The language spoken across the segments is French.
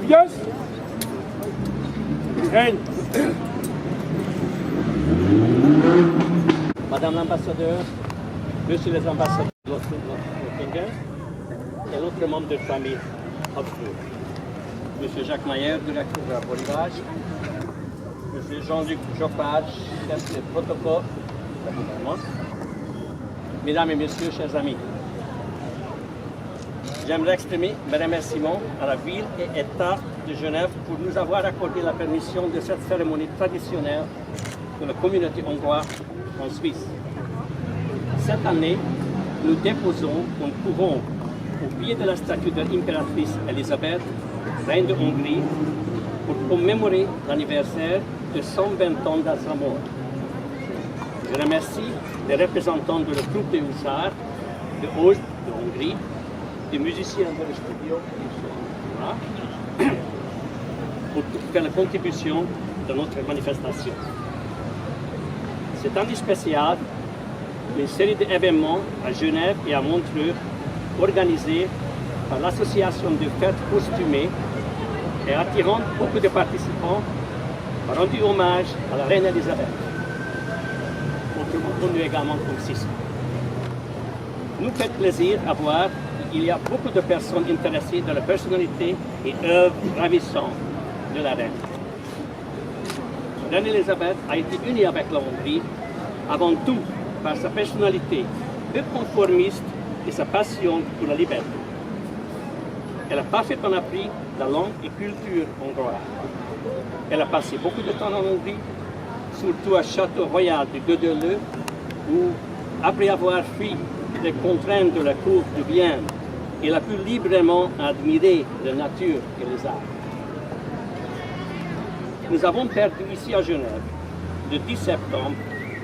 Yes? And Madame l'ambassadeur, Monsieur les ambassadeurs de Lotharingen et l'autre membre de famille Habsbourg. Monsieur Jacques Mayer, directeur de la Bolivage. Monsieur Jean-Luc Joppard, chef de protocole du gouvernement. Mesdames et messieurs, chers amis, j'aimerais exprimer mes remerciements à la ville et État de Genève pour nous avoir accordé la permission de cette cérémonie traditionnelle de la communauté hongroise en Suisse. Cette année, nous déposons un courant au pied de la statue de l'impératrice Elisabeth, reine de Hongrie, pour commémorer l'anniversaire de 120 ans à sa mort. Je remercie les représentants de la troupe de hussards de Ózd de Hongrie, des musiciens de le studio pour faire la contribution de notre manifestation. Cette année spéciale, une série d'événements à Genève et à Montreux organisés par l'association de fêtes costumées et attirant beaucoup de participants a rendu hommage à la reine Elisabeth, autrement connue également comme Sissi. Nous fait plaisir à voir qu'il y a beaucoup de personnes intéressées dans la personnalité et œuvre ravissante de la reine. La reine Elisabeth a été unie avec la Hongrie avant tout par sa personnalité peu conformiste et sa passion pour la liberté. Elle a parfaitement appris la langue et culture hongroise. Elle a passé beaucoup de temps en Hongrie, surtout à Château Royal de Gödöllő, où, après avoir fui les contraintes de la cour de Vienne, elle a pu librement admirer la nature et les arts. Nous avons perdu ici à Genève, le 10 septembre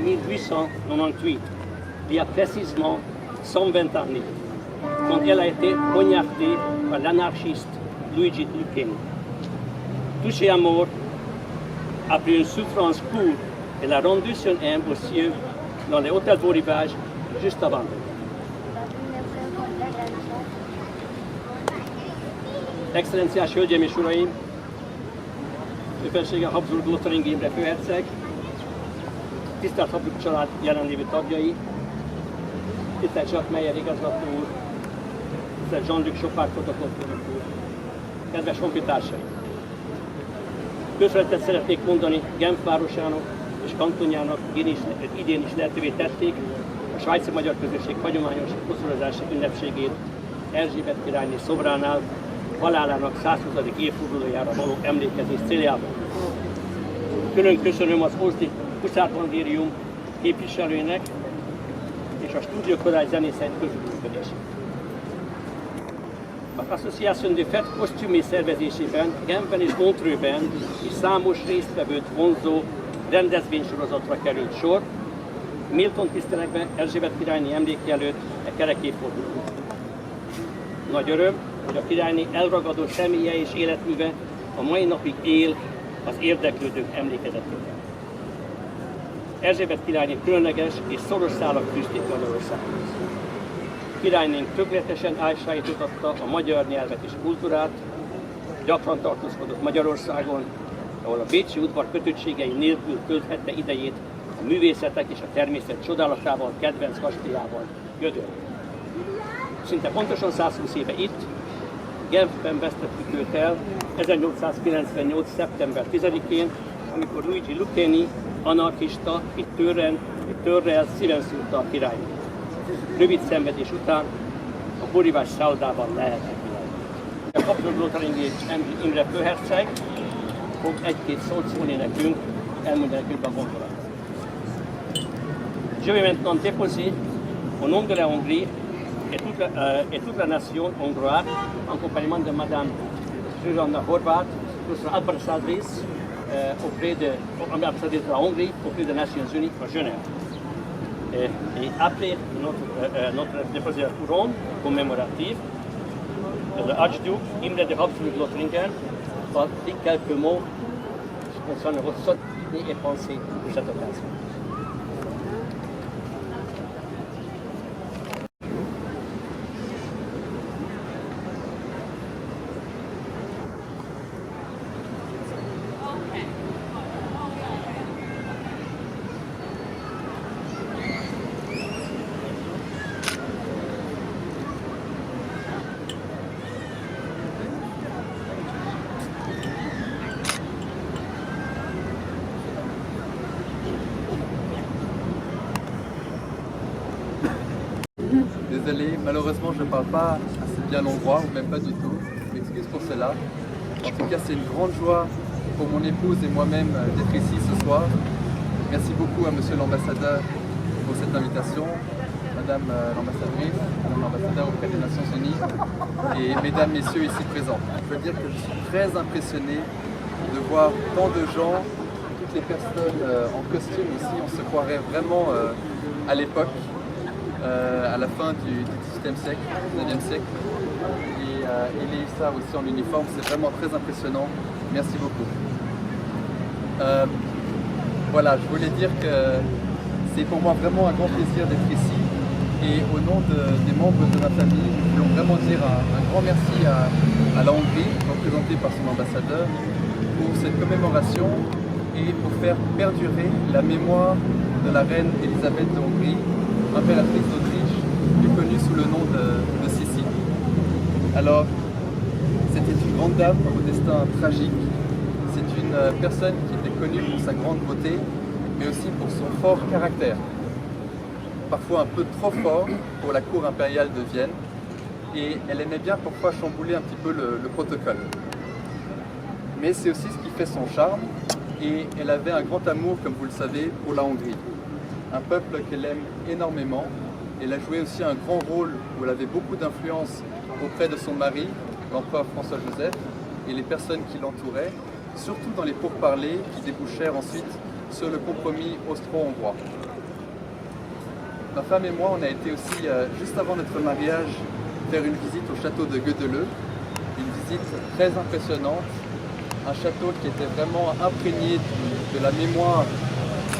1898, il y a précisément 120 années, quand elle a été poignardée par l'anarchiste Luigi Lucchini. Touchée à mort, après une souffrance courte, elle a rendu son âme aux cieux dans les hôtels Beau Rivage juste avant. Excellenciás Hölgyeim és Uraim, Főfelsége Habsburg Lotharingen Imre főherceg, tisztelt Habsburg család jelenlévő tagjai, tisztelt Jacques Meyer igazgató úr, tisztelt Jean-Luc Joppard protokollfőnök úr, kedves honfitársaim! Köszönetet szeretnék mondani Genf városának és kantonjának, idén is lehetővé tették a svájci magyar közösség hagyományos hosszúrozási ünnepségét Erzsébet királyné szobránál, halálának 120. évfordulójára való emlékezés céljában. Külön köszönöm az Ózdi Huszártandérium képviselőinek és a Stúdió Kodály zenészet közreműködését. Az Association de Fêtes Costumées szervezésében, Genfben és Montreuxben is számos résztvevőt vonzó rendezvénysorozatra került sor, méltón tiszteletben Erzsébet királyné emléke előtt a kerekéforduló. Nagy öröm, hogy a királyné elragadó személye és életműve a mai napig él az érdeklődők emlékezetében. Erzsébet királyné különleges és szoros szálak fűzték Magyarországhoz. Királynénk tökéletesen elsajátította a magyar nyelvet és kultúrát, gyakran tartózkodott Magyarországon, ahol a bécsi udvar kötöttségei nélkül tölthette idejét a művészetek és a természet csodálatával, kedvenc kastélyával, Gödöllőn. Szinte pontosan 120 éve itt, Genfben vesztettük őt el 1898. szeptember 10-én, amikor Luigi Lucchini, anarchista, egy törrel szíven szúrta a királynőt. Rövid szenvedés után a Beau Rivage szállodában lehetett királyné. A Habsburg Lotharingen Imre főherceg fog egy-két szót szólni nekünk, elmondani nekünk a gondolatot. Je vais maintenant déposer au nom de la Hongrie et toute la nation hongroise, en compagnie de Madame Zsuzsanna Horváth, notre ambassadrice auprès de la Hongrie, auprès des Nations Unies à Genève. Et après notre déposé couronne commémorative, le archiduc Imre de Habsburg Lotharingen va dire quelques mots concernant votre idée et pensée pour cette occasion. Désolé, malheureusement je ne parle pas assez bien l'hongrois, ou même pas du tout. Je m'excuse pour cela. En tout cas, c'est une grande joie pour mon épouse et moi-même d'être ici ce soir. Merci beaucoup à Monsieur l'ambassadeur pour cette invitation, Madame l'ambassadrice, Madame l'ambassadeur auprès des Nations Unies et Mesdames, Messieurs ici présents. Je veux dire que je suis très impressionné de voir tant de gens, toutes les personnes en costume ici. On se croirait vraiment à l'époque. À la fin du XVIIIe siècle, XIXe siècle. Et Elisa aussi en uniforme, c'est vraiment très impressionnant. Merci beaucoup. Voilà, je voulais dire que c'est pour moi vraiment un grand plaisir d'être ici. Et au nom des membres de ma famille, nous voulons vraiment dire un grand merci à la Hongrie, représentée par son ambassadeur, pour cette commémoration et pour faire perdurer la mémoire de la reine Elisabeth de Hongrie, impératrice d'Autriche, plus connue sous le nom de Sissi. Alors, c'était une grande dame au destin tragique. C'est une personne qui était connue pour sa grande beauté, mais aussi pour son fort caractère. Parfois un peu trop fort pour la cour impériale de Vienne. Et elle aimait bien parfois chambouler un petit peu le protocole. Mais c'est aussi ce qui fait son charme. Et elle avait un grand amour, comme vous le savez, pour la Hongrie. Un peuple qu'elle aime énormément. Elle a joué aussi un grand rôle où elle avait beaucoup d'influence auprès de son mari, l'empereur François-Joseph, et les personnes qui l'entouraient, surtout dans les pourparlers qui débouchèrent ensuite sur le compromis austro-hongrois. Ma femme et moi, on a été aussi, juste avant notre mariage, faire une visite au château de Gödöllő, une visite très impressionnante, un château qui était vraiment imprégné de la mémoire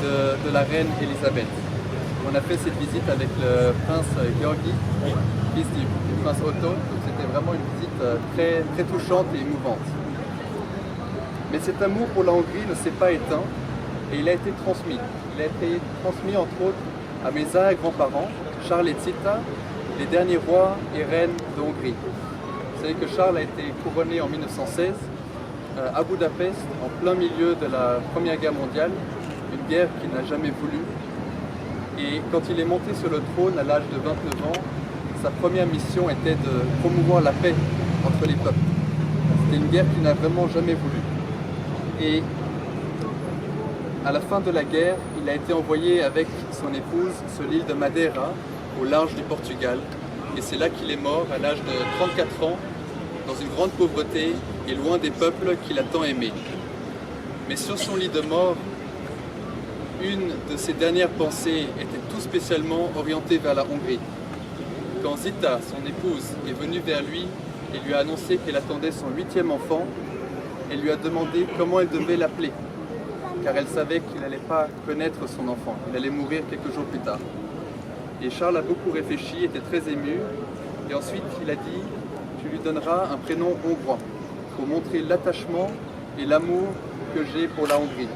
de la reine Elisabeth. On a fait cette visite avec le prince Georgi, fils du prince Otto, donc c'était vraiment une visite très, très touchante et émouvante. Mais cet amour pour la Hongrie ne s'est pas éteint et il a été transmis. Il a été transmis entre autres à mes arrière-grands-parents, Charles et Zita, les derniers rois et reines de Hongrie. Vous savez que Charles a été couronné en 1916 à Budapest, en plein milieu de la Première Guerre mondiale, une guerre qu'il n'a jamais voulu. Et quand il est monté sur le trône à l'âge de 29 ans, sa première mission était de promouvoir la paix entre les peuples. C'était une guerre qu'il n'a vraiment jamais voulu. Et à la fin de la guerre, il a été envoyé avec son épouse sur l'île de Madeira, au large du Portugal. Et c'est là qu'il est mort à l'âge de 34 ans, dans une grande pauvreté et loin des peuples qu'il a tant aimés. Mais sur son lit de mort, une de ses dernières pensées était tout spécialement orientée vers la Hongrie. Quand Zita, son épouse, est venue vers lui et lui a annoncé qu'elle attendait son 8e enfant, elle lui a demandé comment elle devait l'appeler, car elle savait qu'il n'allait pas connaître son enfant, il allait mourir quelques jours plus tard. Et Charles a beaucoup réfléchi, était très ému, et ensuite il a dit « Tu lui donneras un prénom hongrois, pour montrer l'attachement et l'amour que j'ai pour la Hongrie.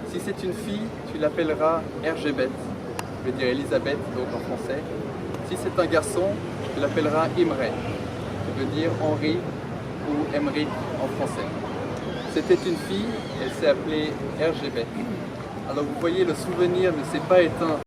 Si c'est une fille, tu l'appelleras Erzsébet, je veux dire Elisabeth, donc en français. Si c'est un garçon, tu l'appelleras Imre, je veux dire Henri ou Emmerich en français. C'était une fille, elle s'est appelée Erzsébet. Alors vous voyez, le souvenir ne s'est pas éteint